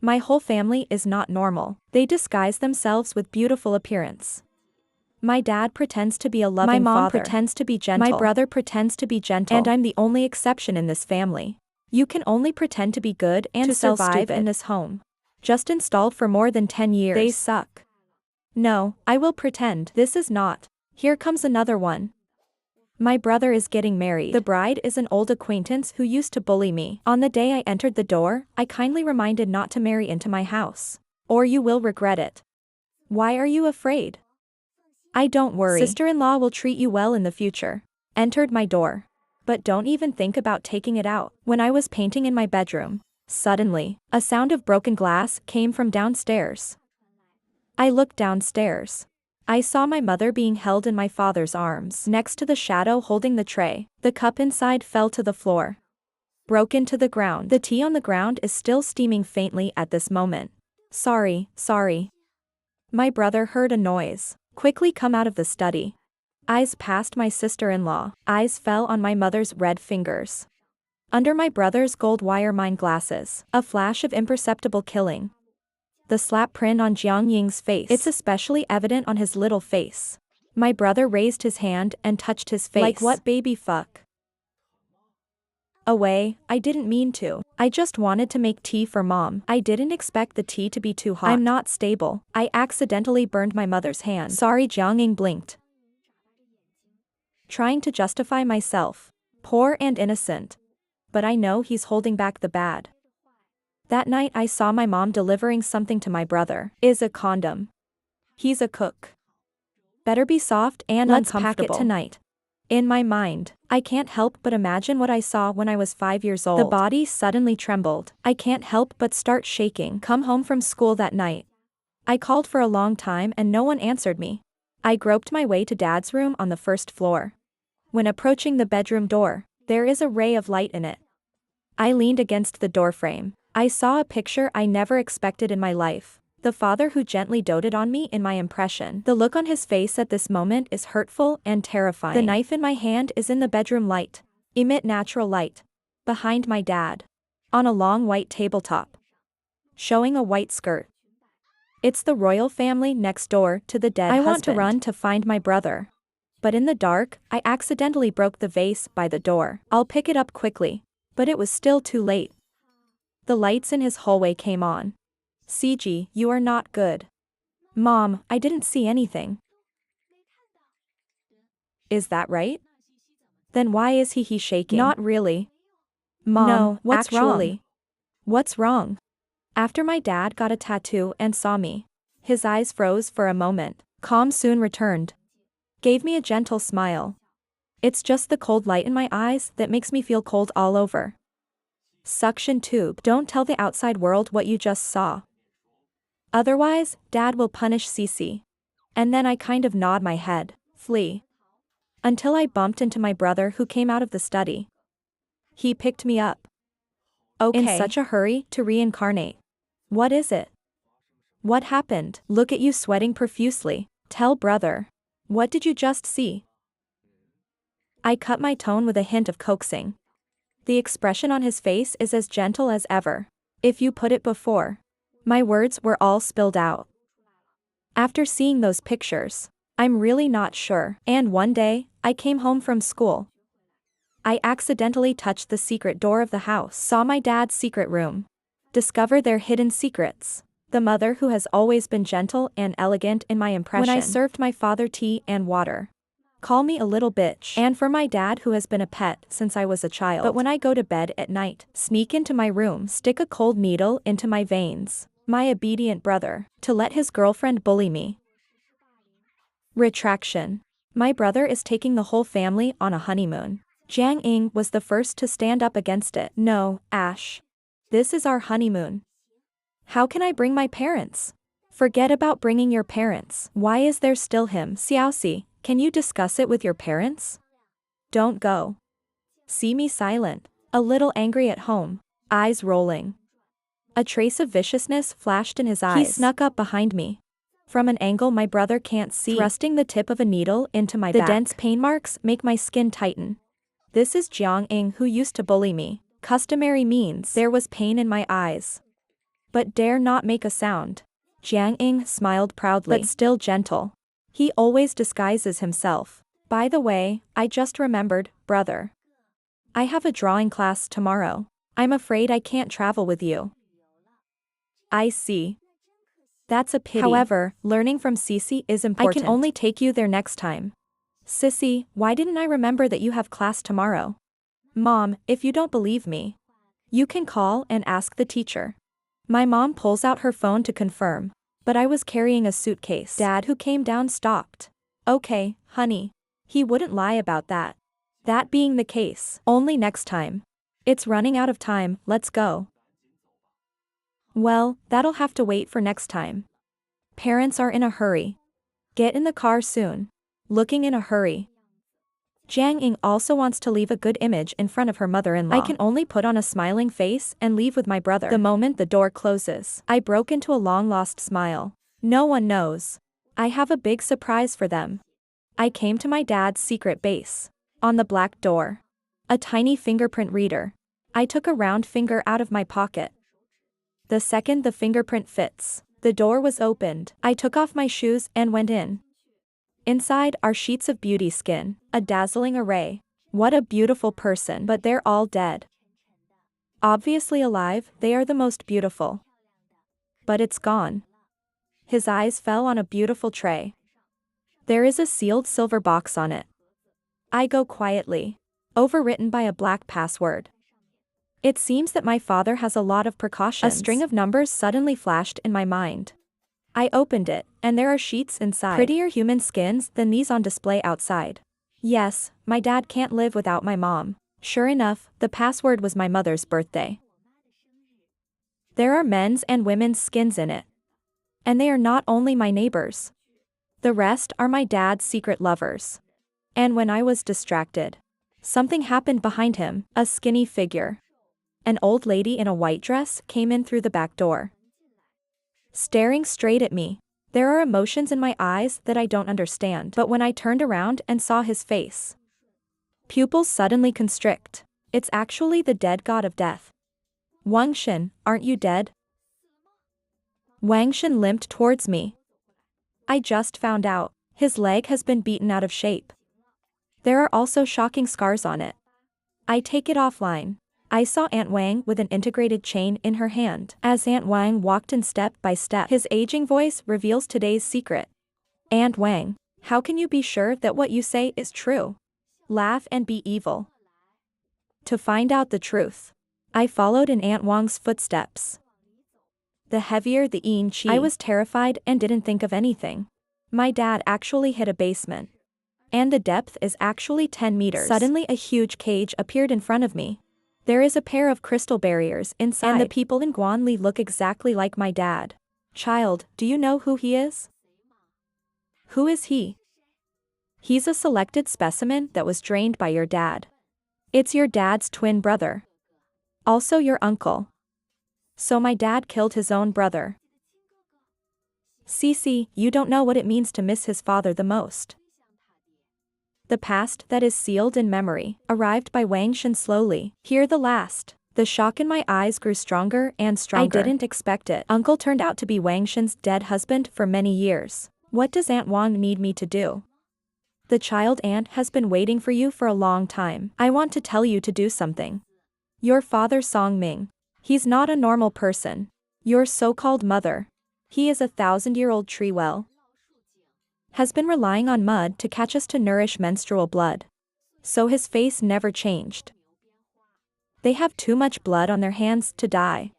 My whole family is not normal. They disguise themselves with beautiful appearance. My dad pretends to be a loving father. My mom pretends to be gentle. My brother pretends to be gentle. And I'm the only exception in this family. You can only pretend to be good and to survive in this home. Just installed for more than 10 years. They suck. No, I will pretend this is not. Here comes another one. My brother is getting married. The bride is an old acquaintance who used to bully me. On the day I entered the door, I kindly reminded not to marry into my house. Or you will regret it. Why are you afraid? Don't worry. Sister-in-law will treat you well in the future. Entered my door. But don't even think about taking it out. When I was painting in my bedroom, suddenly, a sound of broken glass came from downstairs. I looked downstairs. I saw my mother being held in my father's arms. Next to the shadow holding the tray, the cup inside fell to the floor. Broke into the ground. The tea on the ground is still steaming faintly at this moment. Sorry. My brother heard a noise. Quickly come out of the study. Eyes past my sister-in-law. Eyes fell on my mother's red fingers. Under my brother's gold wire mine glasses, a flash of imperceptible killing. The slap print on Jiang Ying's face. It's especially evident on his little face. My brother raised his hand and touched his face. Like what baby fuck? Away, I didn't mean to. I just wanted to make tea for mom. I didn't expect the tea to be too hot. I'm not stable. I accidentally burned my mother's hand. Sorry, Jiang Ying blinked. Trying to justify myself. Poor and innocent. But I know he's holding back the bad. That night I saw my mom delivering something to my brother. Is a condom. He's a cook. Better be soft and uncomfortable. Let's pack it tonight. In my mind, I can't help but imagine what I saw when I was 5 years old. The body suddenly trembled. I can't help but start shaking. Come home from school that night. I called for a long time and no one answered me. I groped my way to Dad's room on the first floor. When approaching the bedroom door, there is a ray of light in it. I leaned against the doorframe. I saw a picture I never expected in my life. The father who gently doted on me in my impression. The look on his face at this moment is hurtful and terrifying. The knife in my hand is in the bedroom light. Emit natural light. Behind my dad. On a long white tabletop. Showing a white skirt. It's the royal family next door to the dead husband. I want to run to find my brother. But in the dark, I accidentally broke the vase by the door. I'll pick it up quickly. But it was still too late. The lights in his hallway came on. CG, you are not good. Mom, I didn't see anything. Is that right? Then why is he shaking? Not really. Mom, no, what's wrong? What's wrong? After my dad got a tattoo and saw me, his eyes froze for a moment. Calm soon returned. Gave me a gentle smile. It's just the cold light in my eyes that makes me feel cold all over. Suction tube. Don't tell the outside world what you just saw. Otherwise, Dad will punish Cece. And then I kind of nod my head. Flee. Until I bumped into my brother who came out of the study. He picked me up. Okay. In such a hurry to reincarnate. What is it? What happened? Look at you sweating profusely. Tell brother. What did you just see? I cut my tone with a hint of coaxing. The expression on his face is as gentle as ever. If you put it before. My words were all spilled out. After seeing those pictures, I'm really not sure. And one day, I came home from school. I accidentally touched the secret door of the house. Saw my dad's secret room. Discover their hidden secrets. The mother who has always been gentle and elegant in my impression. When I served my father tea and water. Call me a little bitch. And for my dad who has been a pet since I was a child. But when I go to bed at night, sneak into my room, stick a cold needle into my veins. My obedient brother, to let his girlfriend bully me. Retraction. My brother is taking the whole family on a honeymoon. Jiang Ying was the first to stand up against it. No, Ash. This is our honeymoon. How can I bring my parents? Forget about bringing your parents. Why is there still him? Xiaoxi, can you discuss it with your parents? Don't go. See me silent. A little angry at home. Eyes rolling. A trace of viciousness flashed in his eyes. He snuck up behind me. From an angle my brother can't see. Thrusting the tip of a needle into my back. The dense pain marks make my skin tighten. This is Jiang Ying who used to bully me. Customary means there was pain in my eyes. but dare not make a sound. Jiang Ying smiled proudly, but still gentle. He always disguises himself. By the way, I just remembered, brother. I have a drawing class tomorrow. I'm afraid I can't travel with you. I see. That's a pity. However, learning from Sissy is important. I can only take you there next time. Sissy, why didn't I remember that you have class tomorrow? Mom, if you don't believe me, you can call and ask the teacher. My mom pulls out her phone to confirm, but I was carrying a suitcase. Dad, who came down, stopped. Okay, honey. He wouldn't lie about that. That being the case, only next time. It's running out of time, let's go. Well, that'll have to wait for next time. Parents are in a hurry. Get in the car soon. Looking in a hurry. Jiang Ying also wants to leave a good image in front of her mother-in-law. I can only put on a smiling face and leave with my brother. The moment the door closes, I broke into a long-lost smile. No one knows. I have a big surprise for them. I came to my dad's secret base. On the black door. A tiny fingerprint reader. I took a round finger out of my pocket. The second the fingerprint fits, the door was opened. I took off my shoes and went in. Inside are sheets of beauty skin, a dazzling array. What a beautiful person, but they're all dead. Obviously alive, they are the most beautiful. But it's gone. His eyes fell on a beautiful tray. There is a sealed silver box on it. I go quietly. Overwritten by a black password. It seems that my father has a lot of precautions. A string of numbers suddenly flashed in my mind. I opened it, and there are sheets inside. Prettier human skins than these on display outside. Yes, my dad can't live without my mom. Sure enough, the password was my mother's birthday. There are men's and women's skins in it. And they are not only my neighbors. The rest are my dad's secret lovers. And when I was distracted, something happened behind him, a skinny figure. An old lady in a white dress came in through the back door. Staring straight at me. There are emotions in my eyes that I don't understand. But when I turned around and saw his face, pupils suddenly constrict. It's actually the dead god of death. Wang Shen, aren't you dead? Wang Shen limped towards me. I just found out. His leg has been beaten out of shape. There are also shocking scars on it. I take it offline. I saw Aunt Wang with an integrated chain in her hand. As Aunt Wang walked in step by step, his aging voice reveals today's secret. Aunt Wang, how can you be sure that what you say is true? Laugh and be evil. To find out the truth, I followed in Aunt Wang's footsteps. The heavier the yin qi. I was terrified and didn't think of anything. My dad actually hit a basement. And the depth is actually 10 meters. Suddenly a huge cage appeared in front of me. There is a pair of crystal barriers inside. And the people in Guanli look exactly like my dad. Child, do you know who he is? Who is he? He's a selected specimen that was drained by your dad. It's your dad's twin brother. Also your uncle. So my dad killed his own brother. Sissy, you don't know what it means to miss his father the most. The past that is sealed in memory, arrived by Wang Shen slowly. Here the last. The shock in my eyes grew stronger and stronger. I didn't expect it. Uncle turned out to be Wang Shen's dead husband for many years. What does Aunt Wang need me to do? The child aunt has been waiting for you for a long time. I want to tell you to do something. Your father Song Ming. He's not a normal person. Your so-called mother. He is a 1,000-year-old tree well. Has been relying on mud to catch us to nourish menstrual blood. So his face never changed. They have too much blood on their hands to die.